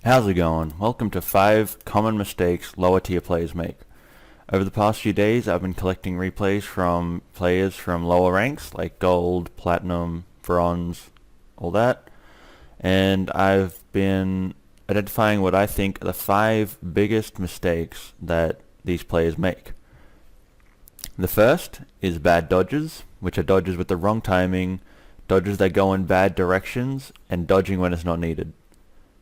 How's it going? Welcome to 5 common mistakes lower tier players make. Over the past few days I've been collecting replays from players from lower ranks like gold, platinum, bronze, all that, and I've been identifying what I think are the 5 biggest mistakes that these players make. The first is bad dodges, which are dodges with the wrong timing, dodges that go in bad directions, and dodging when it's not needed.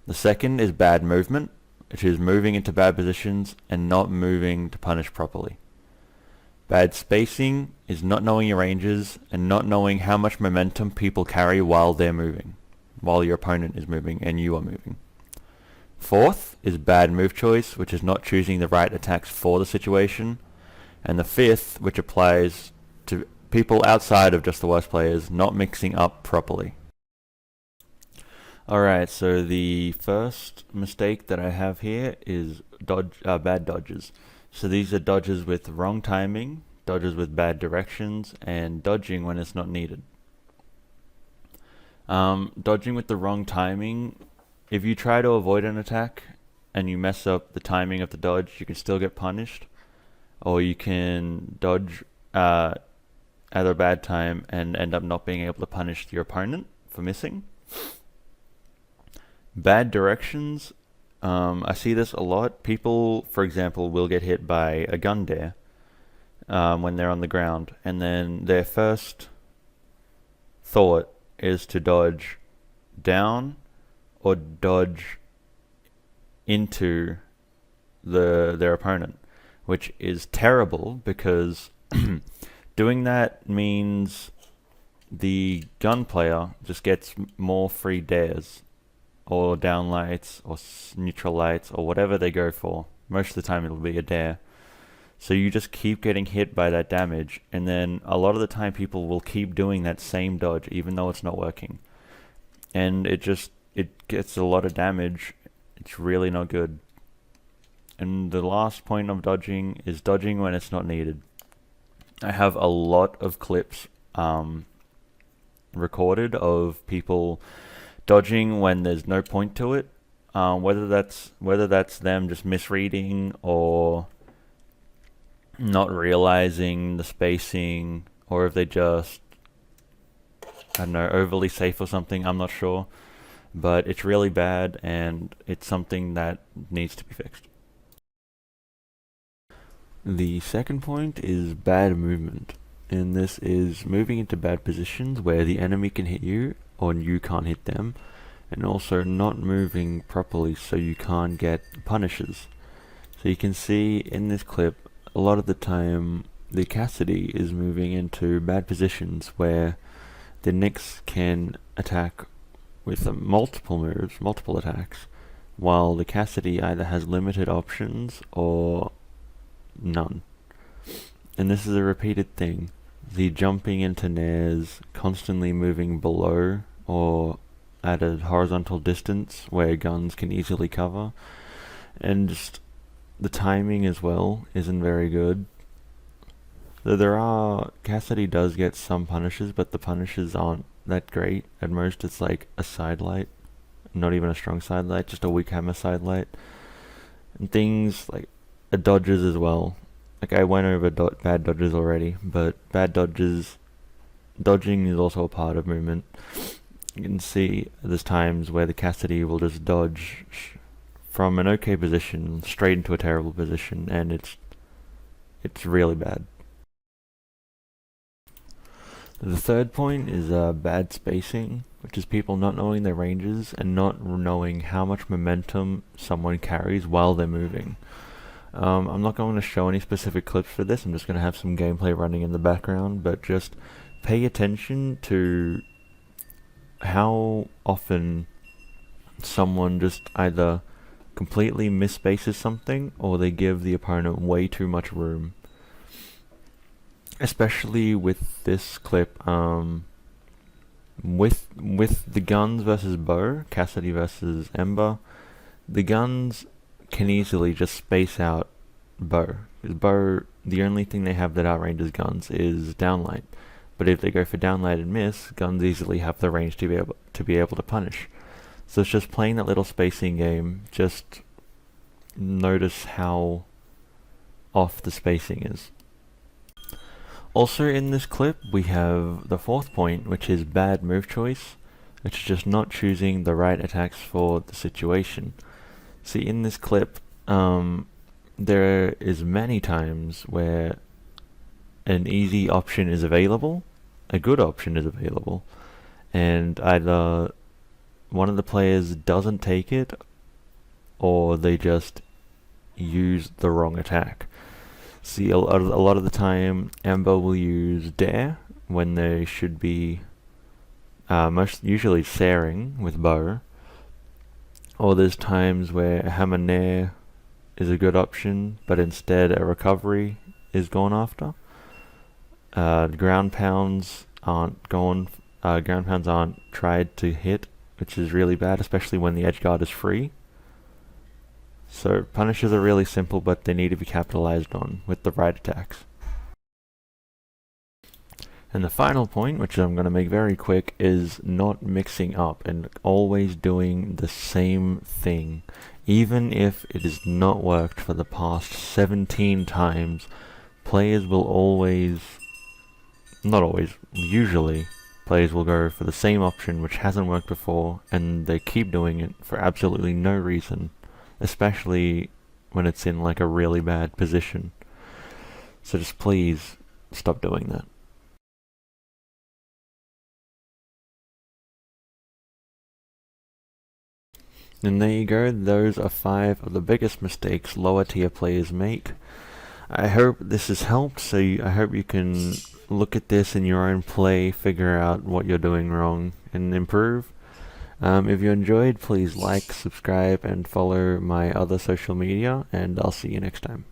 The second is bad movement, which is moving into bad positions and not moving to punish properly. Bad spacing is not knowing your ranges and not knowing how much momentum people carry while they're moving, while your opponent is moving and you are moving. Fourth is bad move choice, which is not choosing the right attacks for the situation. And the fifth, which applies to people outside of just the worst players, not mixing up properly. Alright, so the first mistake that I have here is bad dodges. So these are dodges with wrong timing, dodges with bad directions, and dodging when it's not needed. Dodging with the wrong timing, if you try to avoid an attack and you mess up the timing of the dodge, you can still get punished, or you can dodge at a bad time and end up not being able to punish your opponent for missing. Bad directions, I see this a lot. People, for example, will get hit by a gun dare when they're on the ground, and then their first thought is to dodge down or dodge into their opponent, which is terrible because doing that means the gun player just gets more free dares or down lights or neutral lights or whatever they go for. Most of the time it'll be a dare. So you just keep getting hit by that damage, and then a lot of the time people will keep doing that same dodge even though it's not working. And it gets a lot of damage. It's really not good. And the last point of dodging is dodging when it's not needed. I have a lot of clips recorded of people dodging when there's no point to it, whether that's them just misreading or not realizing the spacing, or if they just, I don't know, overly safe or something. I'm not sure, but it's really bad and it's something that needs to be fixed. The second point is bad movement, and this is moving into bad positions where the enemy can hit you or you can't hit them, and also not moving properly so you can't get punishes. So you can see in this clip, a lot of the time the Cassidy is moving into bad positions where the Nyx can attack with multiple moves, multiple attacks, while the Cassidy either has limited options or none. And this is a repeated thing. The jumping into nairs, constantly moving below or at a horizontal distance where guns can easily cover, and just the timing as well isn't very good. Though Cassidy does get some punishes, but the punishes aren't that great. At most it's like a side light, not even a strong side light, just a weak hammer side light. And things like dodges as well. Like I went over bad dodges already, but dodging is also a part of movement. You can see there's times where the Cassidy will just dodge from an okay position straight into a terrible position, and it's really bad. The third point is bad spacing, which is people not knowing their ranges and not knowing how much momentum someone carries while they're moving. I'm not going to show any specific clips for this, I'm just going to have some gameplay running in the background, but just pay attention to how often someone just either completely misspaces something or they give the opponent way too much room. Especially with this clip, with the guns versus bow, Cassidy versus Ember, the guns can easily just space out bow. Because bow, the only thing they have that outranges guns is downlight. But if they go for downlight and miss, guns easily have the range to be able to punish. So it's just playing that little spacing game. Just notice how off the spacing is. Also in this clip we have the fourth point, which is bad move choice, which is just not choosing the right attacks for the situation. See, in this clip, there is many times where an easy option is available, a good option is available, and either one of the players doesn't take it, or they just use the wrong attack. See, a lot of the time, Amber will use Dare when they should be usually Saring with Bow. Or there's times where a Hammer Nair is a good option, but instead a Recovery is gone after. Ground Pounds aren't tried to hit, which is really bad, especially when the edge guard is free. So punishes are really simple, but they need to be capitalized on with the right attacks. And the final point, which I'm going to make very quick, is not mixing up and always doing the same thing. Even if it has not worked for the past 17 times, players will always, not always, usually, players will go for the same option which hasn't worked before, and they keep doing it for absolutely no reason, especially when it's in like a really bad position. So just please stop doing that. And there you go, those are 5 of the biggest mistakes lower tier players make. I hope this has helped, I hope you can look at this in your own play, figure out what you're doing wrong, and improve. If you enjoyed, please like, subscribe, and follow my other social media, and I'll see you next time.